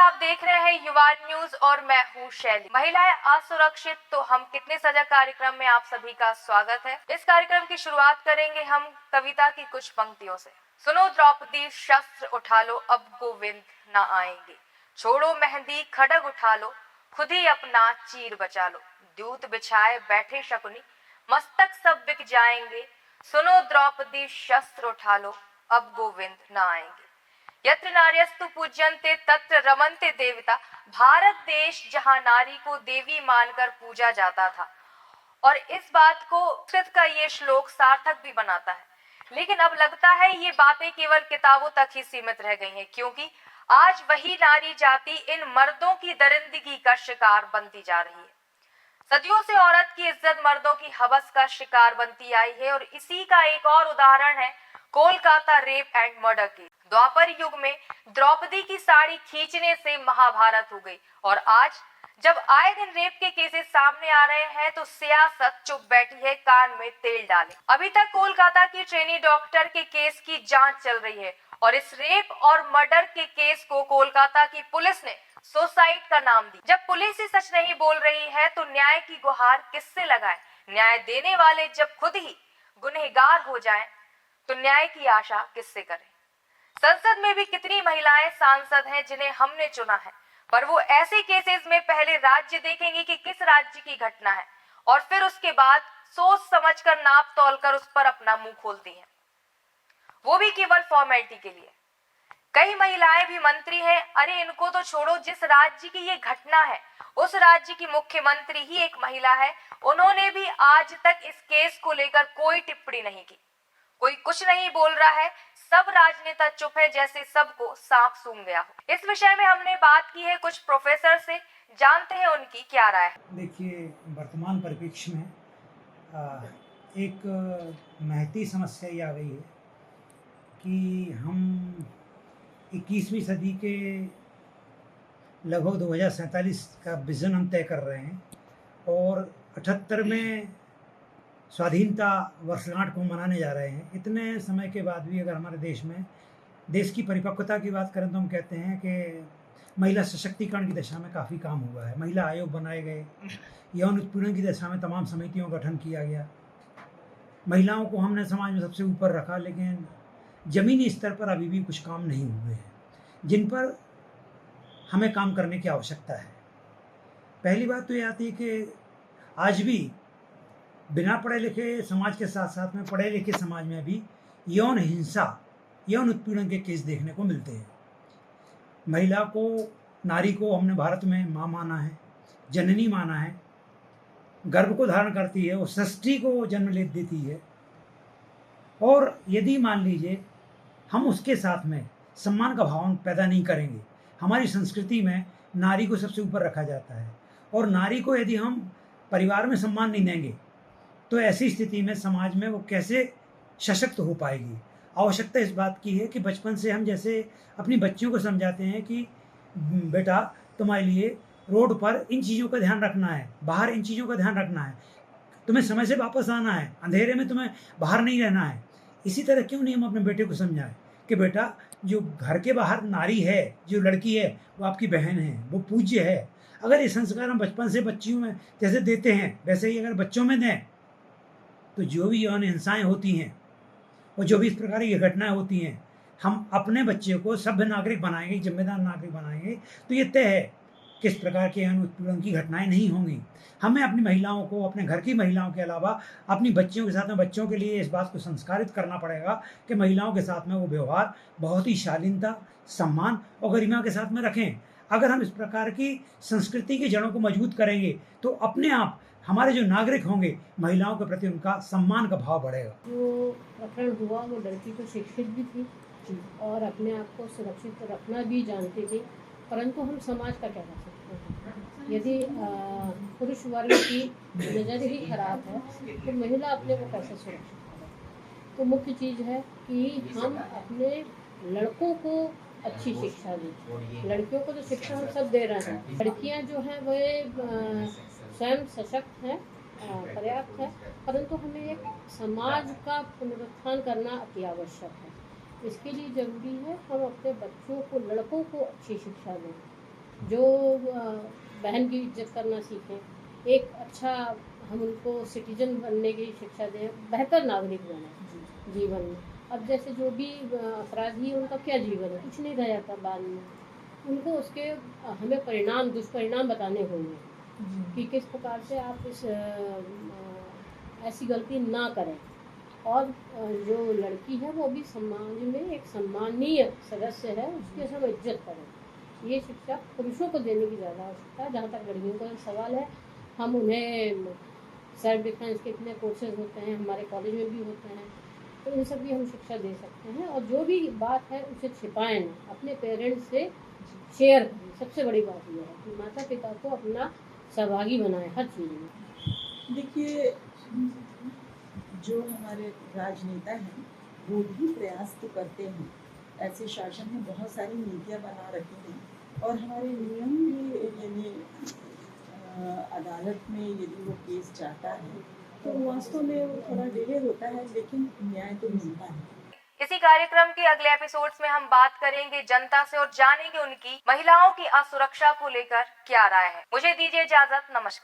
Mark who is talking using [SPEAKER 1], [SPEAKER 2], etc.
[SPEAKER 1] आप देख रहे हैं युवा न्यूज और मैं हूँ शैली। महिलाएं असुरक्षित तो हम कितने सजग कार्यक्रम में आप सभी का स्वागत है। इस कार्यक्रम की शुरुआत करेंगे हम कविता की कुछ पंक्तियों से। सुनो द्रौपदी शस्त्र उठा लो, अब गोविंद न आएंगे। छोड़ो मेहंदी खड़ग उठा लो, खुद ही अपना चीर बचा लो। द्यूत बिछाए बैठे शकुनी, मस्तक सब बिक जाएंगे। सुनो द्रौपदी शस्त्र उठा लो, अब गोविंद न आएंगे। यत्र नार्यस्तु पूज्यन्ते तत्र रमन्ते देवता। भारत देश जहां नारी को देवी मानकर पूजा जाता था, और इस बात को संस्कृत का ये श्लोक सार्थक भी बनाता है। लेकिन अब लगता है ये बातें केवल किताबों तक ही सीमित रह गई हैं, क्योंकि आज वही नारी जाति इन मर्दों की दरिंदगी का शिकार बनती जा रही है। सदियों से औरत की इज्जत मर्दों की हवस का शिकार बनती आई है, और इसी का एक और उदाहरण है Kolkata rape and murder case. Dwapar Yug में द्रौपदी की साड़ी खींचने से महाभारत हो गई, और आज जब आए दिन रेप के केसेस सामने आ रहे हैं तो सियासत चुप बैठी है, कान में तेल डाले। अभी तक कोलकाता की ट्रेनी डॉक्टर के केस की जांच चल रही है, और इस रेप और मर्डर के केस को कोलकाता की पुलिस ने सुसाइड का नाम दी। जब पुलिस ही सच नहीं बोल रही है तो न्याय की गुहार किससे लगाए? न्याय देने वाले जब खुद ही गुनहगार हो जाएं, तो न्याय की आशा किससे करें? संसद में भी कितनी महिलाएं सांसद हैं जिन्हें हमने चुना है, पर वो ऐसे केसेस में पहले राज्य देखेंगे कि किस राज्य की घटना है, और फिर उसके बाद सोच समझकर नाप तोल कर उस पर अपना मुंह खोलती हैं, वो भी केवल फॉर्मेलिटी के लिए। कई महिलाएं भी मंत्री हैं। अरे इनको तो छोड़ो, जिस राज्य की ये घटना है उस राज्य की मुख्यमंत्री ही एक महिला है। उन्होंने भी आज तक इस केस को लेकर कोई टिप्पणी नहीं की। कोई कुछ नहीं बोल रहा है, सब राजनेता चुप है, जैसे सबको सांप सूंघ गया हो। इस विषय में हमने बात की है कुछ प्रोफेसर से, जानते हैं उनकी क्या राय है।
[SPEAKER 2] देखिए, वर्तमान परिप्रेक्ष्य में एक महती समस्या ये आ गई है कि हम 21वीं सदी के लगभग 2047 का विजन हम तय कर रहे हैं, और 78वें स्वाधीनता वर्षगांठ को मनाने जा रहे हैं। इतने समय के बाद भी अगर हमारे देश की परिपक्वता की बात करें तो हम कहते हैं कि महिला सशक्तिकरण की दिशा में काफ़ी काम हुआ है। महिला आयोग बनाए गए, यौन उत्पीड़न की दिशा में तमाम समितियों का गठन किया गया, महिलाओं को हमने समाज में सबसे ऊपर रखा। लेकिन ज़मीनी स्तर पर अभी भी कुछ काम नहीं हुए हैं जिन पर हमें काम करने की आवश्यकता है। पहली बात तो ये आती है कि आज भी बिना पढ़े लिखे समाज के साथ साथ में पढ़े लिखे समाज में भी यौन हिंसा, यौन उत्पीड़न के केस देखने को मिलते हैं। महिला को, नारी को हमने भारत में माँ माना है, जननी माना है, गर्भ को धारण करती है, वो षष्ठी को जन्म ले देती है। और यदि मान लीजिए हम उसके साथ में सम्मान का भाव पैदा नहीं करेंगे, हमारी संस्कृति में नारी को सबसे ऊपर रखा जाता है, और नारी को यदि हम परिवार में सम्मान नहीं देंगे तो ऐसी स्थिति में समाज में वो कैसे सशक्त हो पाएगी। आवश्यकता इस बात की है कि बचपन से हम जैसे अपनी बच्चियों को समझाते हैं कि बेटा तुम्हारे लिए रोड पर इन चीज़ों का ध्यान रखना है, बाहर इन चीज़ों का ध्यान रखना है, तुम्हें समय से वापस आना है, अंधेरे में तुम्हें बाहर नहीं रहना है। इसी तरह क्यों नहीं हम अपने बेटे को समझाएं कि बेटा जो घर के बाहर नारी है, जो लड़की है, वो आपकी बहन है, वो पूज्य है। अगर ये संस्कार हम बचपन से बच्चियों में जैसे देते हैं वैसे ही अगर बच्चों में दें तो जो भी यौन हिंसाएँ होती हैं और जो भी इस प्रकार की घटनाएं होती हैं, हम अपने बच्चे को सभ्य नागरिक बनाएंगे, जिम्मेदार नागरिक बनाएंगे, तो ये तय है कि इस प्रकार के यौन उत्पीड़न की घटनाएं नहीं होंगी। हमें अपनी महिलाओं को, अपने घर की महिलाओं के अलावा अपनी बच्चियों के साथ में बच्चों के लिए इस बात को संस्कारित करना पड़ेगा कि महिलाओं के साथ में वो व्यवहार बहुत ही शालीनता, सम्मान और गरिमा के साथ में रखें। अगर हम इस प्रकार की संस्कृति की जड़ों को मजबूत करेंगे तो अपने आप हमारे जो नागरिक होंगे, महिलाओं के प्रति उनका सम्मान का भाव बढ़ेगा।
[SPEAKER 3] जो प्रकरण हुआ वो लड़की तो शिक्षित भी थी और अपने आप को सुरक्षित रखना भी जानती थी, परंतु हम समाज का क्या कर सकते हैं? यदि पुरुष वर्ग की नज़र ही खराब है तो महिला अपने को कैसे सुरक्षित करे? तो मुख्य चीज़ है कि हम अपने लड़कों को अच्छी शिक्षा दें। लड़कियों को तो शिक्षा हम सब दे रहे हैं, लड़कियां जो हैं वे स्वयं सशक्त हैं, पर्याप्त है, परंतु हमें एक समाज का पुनरुत्थान करना अति आवश्यक है। इसके लिए ज़रूरी है हम अपने बच्चों को, लड़कों को अच्छी शिक्षा दें, जो बहन की इज्जत करना सीखें, एक अच्छा हम उनको सिटीजन बनने की शिक्षा दें, बेहतर नागरिक बने जीवन में। अब जैसे जो भी अपराधी है उनका क्या जीवन है, कुछ नहीं रह जाता बाद में, उनको उसके हमें परिणाम दुष्परिणाम बताने होंगे कि किस प्रकार से आप इस ऐसी गलती ना करें। और जो लड़की है वो भी समाज में एक सम्मानीय सदस्य है, उसकी हम इज्जत करें। ये शिक्षा पुरुषों को देने की ज़्यादा आवश्यकता है। जहाँ तक लड़कियों का सवाल है, हम उन्हें सेल्फ डिफेंस के इतने कोर्सेज होते हैं, हमारे कॉलेज में भी होते हैं, तो इन सब की हम शिक्षा दे सकते हैं। और जो भी बात है उसे छिपाएं ना, अपने पेरेंट्स से शेयर करें। सबसे बड़ी बात यह है कि माता पिता को अपना सहभागी बनाएं हर चीज़ में।
[SPEAKER 4] देखिए, जो हमारे राजनेता हैं वो भी प्रयास तो करते हैं, ऐसे शासन में बहुत सारी नीतियाँ बना रखी हैं और हमारे नियम भी, यानी अदालत में यदि वो केस जाता है तो वास्तव में वो थोड़ा डिले होता है, लेकिन न्याय तो मिलता है।
[SPEAKER 1] इसी कार्यक्रम के अगले एपिसोड्स में हम बात करेंगे जनता से और जानेंगे उनकी महिलाओं की असुरक्षा को लेकर क्या राय है। मुझे दीजिए इजाजत, नमस्कार।